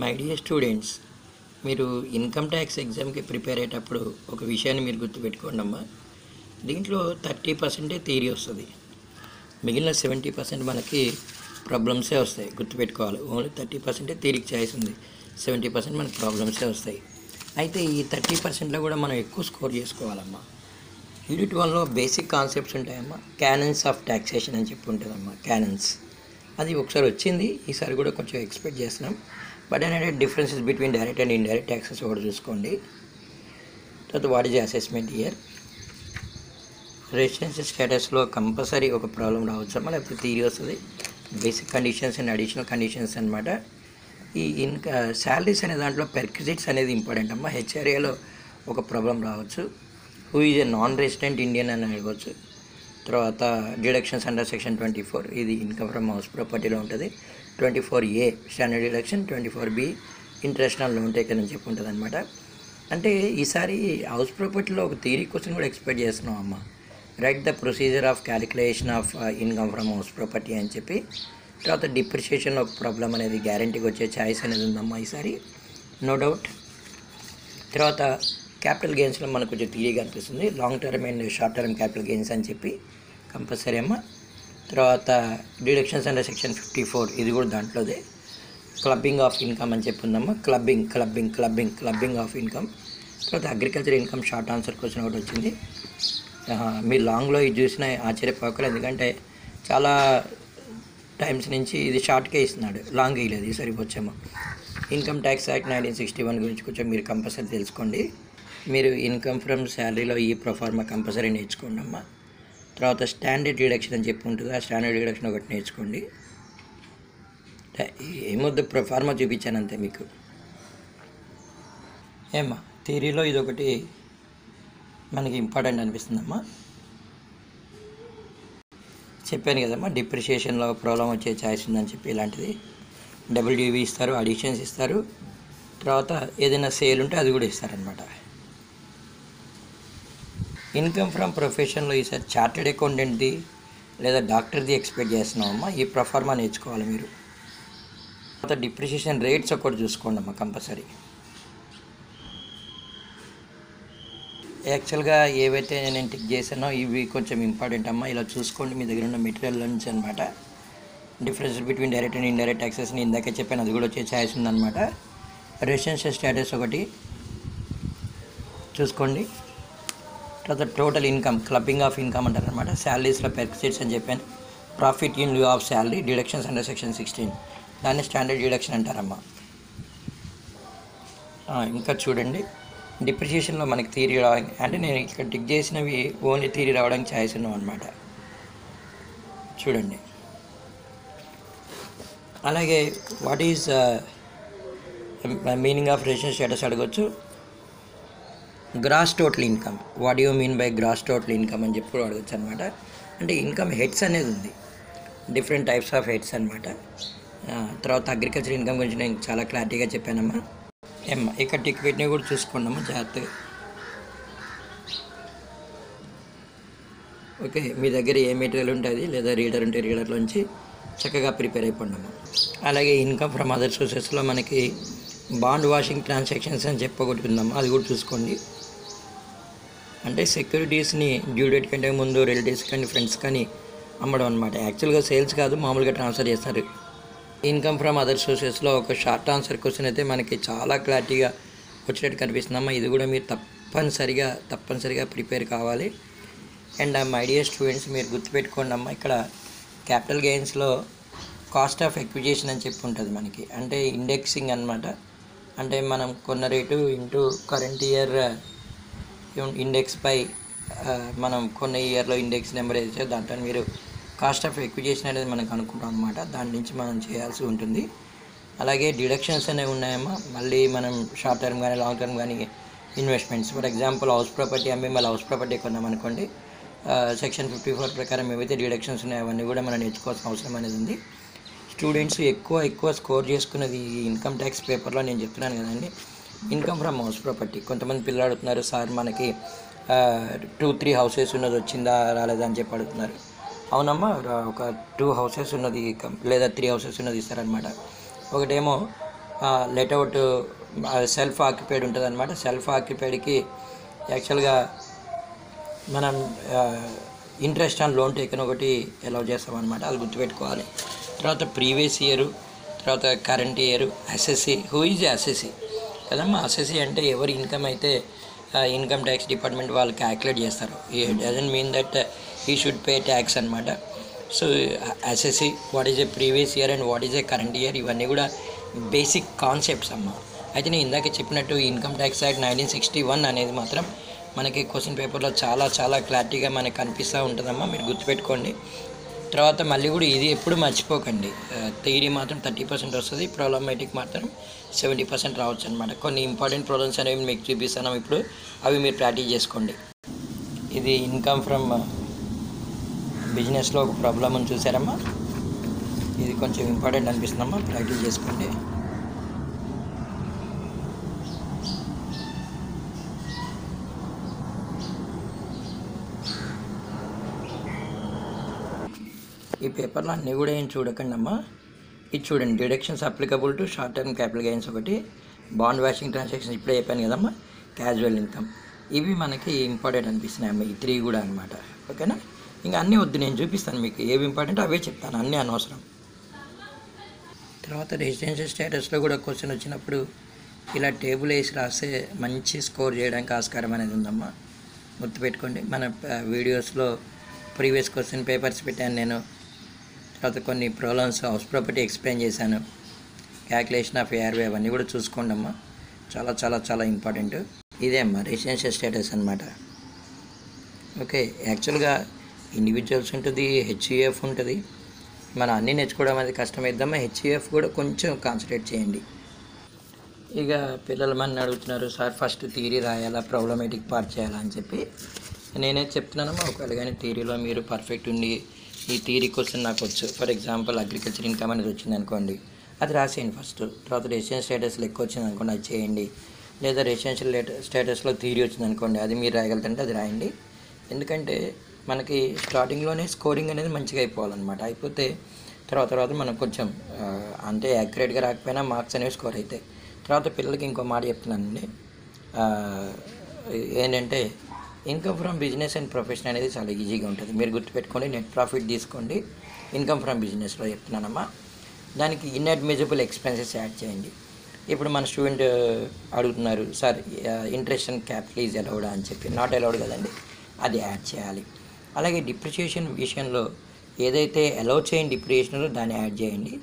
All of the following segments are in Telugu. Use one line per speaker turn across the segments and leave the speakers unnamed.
మై డియర్ స్టూడెంట్స్, మీరు ఇన్కమ్ ట్యాక్స్ ఎగ్జామ్కి ప్రిపేర్ అయ్యేటప్పుడు ఒక విషయాన్ని మీరు గుర్తుపెట్టుకోండి అమ్మా. దీంట్లో 30% థియరీ వస్తుంది, మిగిలిన 70% మనకి ప్రాబ్లమ్సే వస్తాయి. గుర్తుపెట్టుకోవాలి, ఓన్లీ 30% థియరీకి ఛాయిస్ ఉంది, 70% మనకి ప్రాబ్లమ్సే వస్తాయి. అయితే ఈ 30%లో కూడా మనం ఎక్కువ స్కోర్ చేసుకోవాలమ్మా. యూనిట్ 1లో బేసిక్ కాన్సెప్ట్స్ ఉంటాయమ్మా. క్యానన్స్ ఆఫ్ ట్యాక్సేషన్ అని చెప్పి ఉంటుందమ్మా. క్యానన్స్ అది ఒకసారి వచ్చింది, ఈసారి కూడా కొంచెం ఎక్స్పెక్ట్ చేస్తున్నాం. బట్ అనేది differences between direct and indirect taxes ఒకటి చూసుకోండి. తర్వాత what is assessment year, residential స్టేటస్లో కంపల్సరీ ఒక ప్రాబ్లం రావచ్చు అమ్మా, లేకపోతే థియరీ వస్తుంది. Basic conditions and additional conditions అనమాట. ఈ శాలరీస్ అనే దాంట్లో పెర్క్విజిట్స్ అనేది ఇంపార్టెంట్ అమ్మా. హెచ్ఆర్ఏలో ఒక ప్రాబ్లం రావచ్చు. Who is a non resident Indian అని అడగవచ్చు. తర్వాత డిడక్షన్స్ అండర్ సెక్షన్ 24, ఇది ఇన్కమ్ ఫ్రమ్ హౌస్ ప్రాపర్టీలో ఉంటుంది. 24A standard deduction, 24B international loan taker అని చెప్పి ఉంటుంది అనమాట. అంటే ఈసారి హౌస్ ప్రాపర్టీలో ఒక థియరీ క్వశ్చన్ కూడా ఎక్స్పెక్ట్ చేస్తున్నాం అమ్మ. Right the procedure of calculation of income from house property అని చెప్పి. తర్వాత డిప్రిషియేషన్లో ఒక ప్రాబ్లం అనేది గ్యారంటీకి వచ్చే ఛాయిస్ అనేది ఉందమ్మా ఈసారి, నో డౌట్. తర్వాత క్యాపిటల్ గెయిన్స్లో మనకు కొంచెం థియరీ కనిపిస్తుంది, long term and short term capital gains అని చెప్పి కంపల్సరీ అమ్మ. తర్వాత డిడక్షన్స్ అండర్ సెక్షన్ 54, ఇది కూడా దాంట్లోదే. క్లబ్బింగ్ ఆఫ్ ఇన్కమ్ అని చెప్పి ఉందమ్మా. Clubbing of income. తర్వాత agriculture income short answer question ఒకటి వచ్చింది. మీరు లాంగ్లో ఇది చూసిన ఆశ్చర్యపోకలు, ఎందుకంటే చాలా టైమ్స్ నుంచి ఇది షార్ట్కే ఇస్తున్నాడు, లాంగ్ వేయలేదు, ఇది సరిపోవచ్చేమో. ఇన్కమ్ ట్యాక్స్ యాక్ట్ 1961 గురించి కొంచెం మీరు కంపల్సరీ తెలుసుకోండి. మీరు ఇన్కమ్ ఫ్రమ్ శాలరీలో ఈ ప్రొఫార్మా కంపల్సరీ నేర్చుకోండి అమ్మా. తర్వాత స్టాండర్డ్ డిడక్షన్ అని చెప్పి ఉంటుంది, ఆ స్టాండర్డ్ డిడక్షన్ ఒకటి నేర్చుకోండి. ఏమొద్దు, ప్రొఫార్మా చూపించాను అంతే మీకు. ఏమ్మా థియరీలో ఇదొకటి మనకి ఇంపార్టెంట్ అనిపిస్తుందమ్మా. చెప్పాను కదమ్మా, డిప్రిషియేషన్లో ప్రాబ్లం వచ్చే ఛాయిస్ ఉందని చెప్పి. ఇలాంటిది డబ్ల్యూడివి ఇస్తారు, అడిషన్స్ ఇస్తారు, తర్వాత ఏదైనా సేల్ ఉంటే అది కూడా ఇస్తారనమాట. ఇన్కమ్ ఫ్రమ్ ప్రొఫెషన్లో ఈసారి చార్టెడ్ అకౌంటెంట్ది లేదా డాక్టర్ది ఎక్స్పెక్ట్ చేస్తున్నామమ్మా. ఈ ప్రొఫార్మా నేర్చుకోవాలి మీరు. తర్వాత డిప్రిషియేషన్ రేట్స్ ఒకటి చూసుకోండి అమ్మా కంపల్సరీ. యాక్చువల్గా ఏవైతే నేను టిక్ చేశానో ఇవి కొంచెం ఇంపార్టెంట్ అమ్మా, ఇలా చూసుకోండి మీ దగ్గర ఉన్న మెటీరియల్ నుంచి అనమాట. Difference between direct and indirect ట్యాక్సెస్ని ఇందాకే చెప్పాను, అది కూడా వచ్చే ఛాయిస్ ఉందన్నమాట. రెసిడెన్షియల్ స్టేటస్ ఒకటి చూసుకోండి. తర్వాత total income, clubbing of income అంటారు అనమాట. శాలరీస్లో పెర్క్విజిట్స్ అని చెప్పాను. Profit in lieu of salary, deductions under section 16, దాన్ని స్టాండర్డ్ డిడక్షన్ అంటారమ్మా. ఇంకా చూడండి, డిప్రిషియేషన్లో మనకి థియరీ రావడానికి, అంటే నేను ఇక్కడ టిక్ చేసినవి ఓన్లీ థియరీ రావడానికి ఛాయిస్ ఉన్నాం అనమాట. చూడండి. అలాగే what is meaning of residential status అడగచ్చు. Gross total income, what you mean by gross total income అని చెప్పి అడగచ్చు అనమాట. అంటే ఇన్కమ్ హెడ్స్ అనేది ఉంది, డిఫరెంట్ టైప్స్ ఆఫ్ హెడ్స్ అనమాట. తర్వాత అగ్రికల్చర్ ఇన్కమ్ గురించి నేను చాలా క్లారిటీగా చెప్పానమ్మా. ఇక్కడ టిక్ పెట్టినవి కూడా చూసుకోండమ్మా జాగ్రత్తగా. ఓకే, మీ దగ్గర ఏ మెటీరియల్ ఉంటుంది లేదా రీడర్ ఉంటే రీడర్లోంచి చక్కగా ప్రిపేర్ అయిపోండమ్మా. అలాగే ఇన్కమ్ ఫ్రమ్ అదర్ సోర్సెస్లో మనకి బాండ్ వాషింగ్ ట్రాన్సాక్షన్స్ అని చెప్పగొట్టుకుందామా, అది కూడా చూసుకోండి. అంటే సెక్యూరిటీస్ని డ్యూ డేట్ కంటే ముందు రిలేటివ్స్ కానీ ఫ్రెండ్స్ కానీ అమ్మడం అనమాట. యాక్చువల్గా సేల్స్ కాదు, మామూలుగా ట్రాన్స్ఫర్ చేస్తారు. ఇన్కమ్ ఫ్రమ్ అదర్ సోర్సెస్లో ఒక షార్ట్ ఆన్సర్ క్వశ్చన్ అయితే మనకి చాలా క్లారిటీగా వచ్చేటట్టు కనిపిస్తుందమ్మా. ఇది కూడా మీరు తప్పనిసరిగా ప్రిపేర్ కావాలి. అండ్ మై డియర్ స్టూడెంట్స్, మీరు గుర్తుపెట్టుకోండి అమ్మా, ఇక్కడ క్యాపిటల్ గెయిన్స్లో కాస్ట్ ఆఫ్ ఎక్విజిషన్ అని చెప్పి ఉంటుంది మనకి. అంటే ఇండెక్సింగ్ అనమాట. అంటే మనం కొన్న rate into current year index పై మనం కొన్న ఇయర్లో ఇండెక్స్ నెంబర్ వేస్తే దాంట్లో మీరు కాస్ట్ ఆఫ్ ఎక్విజిషన్ అనేది మనకు అనుకుంటాం అనమాట. దాని నుంచి మనం చేయాల్సి ఉంటుంది. అలాగే డిడక్షన్స్ అనేవి ఉన్నాయమ్మా. మళ్ళీ మనం షార్ట్ టర్మ్ కానీ లాంగ్ టర్మ్ కానీ investments, for example house property అమ్మి మళ్ళీ హౌస్ ప్రాపర్టీ కొన్నాం అనుకోండి, సెక్షన్ 54 ప్రకారం ఏవైతే డిడక్షన్స్ ఉన్నాయో అవన్నీ కూడా మనం నేర్చుకోవాల్సిన అవసరం అనేది ఉంది. స్టూడెంట్స్ ఎక్కువ స్కోర్ చేసుకున్నది ఈ ఇన్కమ్ ట్యాక్స్ పేపర్లో నేను చెప్తున్నాను కదండి. ఇన్కమ్ ఫ్రమ్ హౌస్ ప్రాపర్టీ, కొంతమంది పిల్లలు అడుగుతున్నారు, సార్ మనకి 2-3 హౌసెస్ ఉన్నది వచ్చిందా రాలేదా అని చెప్పి అడుగుతున్నారు. అవునమ్మా, ఒక 2 హౌసెస్ ఉన్నది లేదా 3 హౌసెస్ ఉన్నది ఇస్తారనమాట. ఒకటేమో లెట్అవుట్ సెల్ఫ్ ఆక్యుపైడ్ ఉంటుంది అనమాట. సెల్ఫ్ ఆక్యుపైడ్కి యాక్చువల్గా మనం ఇంట్రెస్ట్ ఆన్ లోన్ టేకన్ ఒకటి అలౌ చేస్తామన్నమాట, అది గుర్తుపెట్టుకోవాలి. తర్వాత ప్రీవియస్ ఇయర్, తర్వాత current year, assessee. Who is assessee కదమ్మా? అసెస్సీ అంటే ఎవరి ఇన్కమ్ అయితే ఇన్కమ్ ట్యాక్స్ డిపార్ట్మెంట్ వాళ్ళు క్యాల్కులేట్ చేస్తారు. It doesn't mean that he should pay tax అనమాట. So assessee, what is a previous year and what is a current year, ఇవన్నీ కూడా బేసిక్ కాన్సెప్ట్స్ అమ్మ. అయితే నేను ఇందాక చెప్పినట్టు ఇన్కమ్ ట్యాక్స్ యాక్ట్ 1961 అనేది మాత్రం మనకి క్వశ్చన్ పేపర్లో చాలా చాలా క్లారిటీగా మనకు కనిపిస్తూ ఉంటుందమ్మా, మీరు గుర్తుపెట్టుకోండి. తర్వాత మళ్ళీ కూడా ఇది ఎప్పుడు మర్చిపోకండి, థియరీ మాత్రం 30% వస్తుంది, ప్రాబ్లమాటిక్ మాత్రం 70% రావచ్చు అనమాట. కొన్ని ఇంపార్టెంట్ ప్రాబ్లమ్స్ అనేవి మీకు చూపిస్తాను ఇప్పుడు, అవి మీరు ప్రాక్టీస్ చేసుకోండి. ఇది ఇన్కమ్ ఫ్రమ్ బిజినెస్లో ఒక ప్రాబ్లమ్ అని చూసారమ్మా, ఇది కొంచెం ఇంపార్టెంట్ అనిపిస్తుందమ్మా, ప్రాక్టీస్ చేసుకోండి. ఈ పేపర్లో అన్నీ కూడా ఏం చూడకండి అమ్మా, ఇది చూడండి. Deductions applicable to short term capital gains ఒకటి, బాండ్ వాషింగ్ ట్రాన్సాక్షన్ ఇప్పుడే చెప్పాను కదమ్మా, క్యాజువల్ ఇన్కమ్, ఇవి మనకి ఇంపార్టెంట్ అనిపిస్తున్నాయి అమ్మ, ఈ 3 కూడా అనమాట. ఓకేనా? ఇంకా అన్నీ వద్దు, నేను చూపిస్తాను మీకు ఏవి ఇంపార్టెంట్ అవే చెప్తాను, అన్నీ అనవసరం. తర్వాత రెసిడెన్షియల్ స్టేటస్లో కూడా క్వశ్చన్ వచ్చినప్పుడు ఇలా టేబుల్ వేసి రాస్తే మంచి స్కోర్ చేయడానికి ఆస్కారం అనేది ఉందమ్మా, గుర్తుపెట్టుకోండి. మన వీడియోస్లో ప్రీవియస్ క్వశ్చన్ పేపర్స్ పెట్టాను నేను, తర్వాత కొన్ని ప్రాబ్లమ్స్ హౌస్ ప్రాపర్టీ ఎక్స్ప్లెయిన్ చేశాను, క్యాల్కులేషన్ ఆఫ్ ఏఆర్వీ, అవన్నీ కూడా చూసుకోండి అమ్మా, చాలా చాలా చాలా ఇంపార్టెంట్. ఇదే అమ్మా రెసిడెన్షియల్ స్టేటస్ అనమాట. ఓకే, యాక్చువల్గా ఇండివిజువల్స్ ఉంటుంది, హెచ్యుఎఫ్ ఉంటుంది, మనం అన్నీ నేర్చుకోవడం అనేది కష్టమైద్దామా, హెచ్యుఎఫ్ కూడా కొంచెం కాన్సన్ట్రేట్ చేయండి. ఇక పిల్లలు మన అడుగుతున్నారు, సార్ ఫస్ట్ థియరీ రాయాలా, ప్రాబ్లమేటిక్ పార్ట్ చేయాలా అని చెప్పి. నేనే చెప్తున్నానమ్మా, ఒకవేళ కానీ థియరీలో మీరు పర్ఫెక్ట్ ఉండి ఈ థియరీ క్వశ్చన్ నాకు వచ్చు, ఫర్ ఎగ్జాంపుల్ అగ్రికల్చర్ ఇన్కమ్ అనేది వచ్చింది అనుకోండి, అది రాసేయండి ఫస్ట్. తర్వాత రెసిడెన్షియల్ స్టేటస్లో ఎక్కువ వచ్చింది అనుకోండి, అది చేయండి. లేదా రెసిడెన్షియల్ స్టేటస్లో థియరీ వచ్చింది అనుకోండి, అది మీరు రాయగలుగుతుంటే అది రాయండి. ఎందుకంటే మనకి స్టార్టింగ్లోనే స్కోరింగ్ అనేది మంచిగా అయిపోవాలన్నమాట, అయిపోతే తర్వాత మనం కొంచెం అంటే యాక్యురేట్గా రాకపోయినా మార్క్స్ అనేవి స్కోర్ అవుతాయి. తర్వాత పిల్లలకి ఇంకో మాట చెప్తున్నానండి, ఏంటంటే income from business and profession అనేది చాలా ఈజీగా ఉంటుంది, మీరు గుర్తుపెట్టుకోండి. నెట్ ప్రాఫిట్ తీసుకోండి, ఇన్కమ్ ఫ్రమ్ బిజినెస్లో చెప్తున్నానమ్మా. దానికి ఇన్అడ్మిజిబుల్ ఎక్స్పెన్సెస్ యాడ్ చేయండి. ఇప్పుడు మన స్టూడెంట్ అడుగుతున్నారు, sir interest and capital is అలౌడా అని చెప్పి, నాట్ అలౌడ్ కదండి, అది యాడ్ చేయాలి. అలాగే డిప్రిషియేషన్ విషయంలో ఏదైతే అలౌ చేయని డిప్రిషియేషన్లో దాన్ని యాడ్ చేయండి,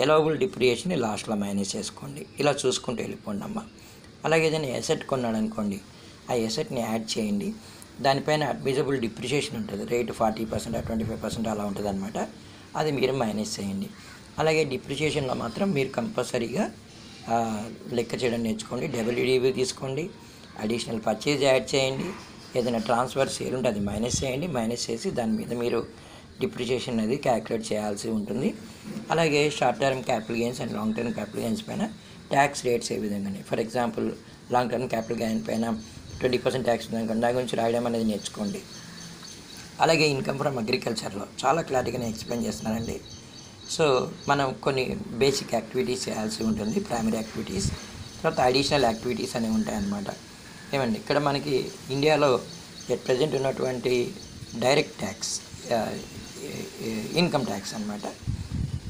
అలౌబుల్ డిప్రిషియేషన్ లాస్ట్లో మైనస్ చేసుకోండి. ఇలా చూసుకుంటూ వెళ్ళిపోండి అమ్మ. అలాగే ఏదైనా ఎసెట్ కొన్నాడు అనుకోండి, ఆ ఎసెట్ని యాడ్ చేయండి, దానిపైన అడ్మిజబుల్ డిప్రిషియేషన్ ఉంటుంది, రేటు 40% 25% అలా ఉంటుంది అనమాట, అది మీరు మైనస్ చేయండి. అలాగే డిప్రిషియేషన్లో మాత్రం మీరు కంపల్సరీగా లెక్క చేయడం నేర్చుకోండి. డబ్ల్యూడివి తీసుకోండి, అడిషనల్ పర్చేజ్ యాడ్ చేయండి, ఏదైనా ట్రాన్స్ఫర్ సేల్ ఉంటే అది మైనస్ చేయండి, మైనస్ చేసి దాని మీద మీరు డిప్రిషియేషన్ అనేది క్యాల్కులేట్ చేయాల్సి ఉంటుంది. అలాగే short term capital gains and long term capital gains పైన ట్యాక్స్ రేట్స్ ఏ విధంగానే, for example long term capital gain పైన 20% ట్యాక్స్ ఉందనుకోండి, దాని గురించి రాయడం అనేది నేర్చుకోండి. అలాగే ఇన్కమ్ ఫ్రమ్ అగ్రికల్చర్లో చాలా క్లారిటీగా నేను ఎక్స్ప్లెయిన్ చేస్తున్నానండి. సో మనం కొన్ని బేసిక్ యాక్టివిటీస్ చేయాల్సి ఉంటుంది, ప్రైమరీ యాక్టివిటీస్, తర్వాత అడిషనల్ యాక్టివిటీస్ అనేవి ఉంటాయన్నమాట. ఏమండి ఇక్కడ మనకి ఇండియాలో ఎట్ ప్రజెంట్ ఉన్నటువంటి డైరెక్ట్ ట్యాక్స్ ఇన్కమ్ ట్యాక్స్ అనమాట.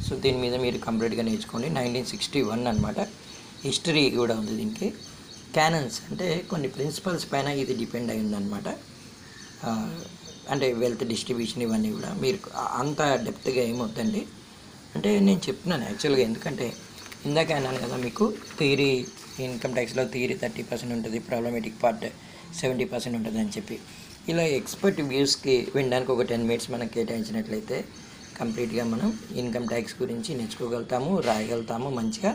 సో దీని మీద మీరు కంప్లీట్గా నేర్చుకోండి. 1961 అనమాట, హిస్టరీ కూడా ఉంది దీనికి. క్యానన్స్ అంటే కొన్ని ప్రిన్సిపల్స్ పైన ఇది డిపెండ్ అయి ఉందన్నమాట. అంటే వెల్త్ డిస్ట్రిబ్యూషన్ ఇవన్నీ కూడా మీరు అంత డెప్త్గా ఏమవుతండి. అంటే నేను చెప్తున్నాను యాక్చువల్గా, ఎందుకంటే ఇందాక అన్నాను కదా మీకు, థియరీ ఇన్కమ్ ట్యాక్స్లో థియరీ 30% ఉంటుంది, ప్రాబ్లమేటిక్ పార్ట్ 70% ఉంటుంది అని చెప్పి. ఇలా ఎక్స్పర్ట్ వ్యూస్కి వినడానికి ఒక 10 minutes మనం కేటాయించినట్లయితే కంప్లీట్గా మనం ఇన్కమ్ ట్యాక్స్ గురించి నేర్చుకోగలుగుతాము, రాయగలుగుతాము మంచిగా.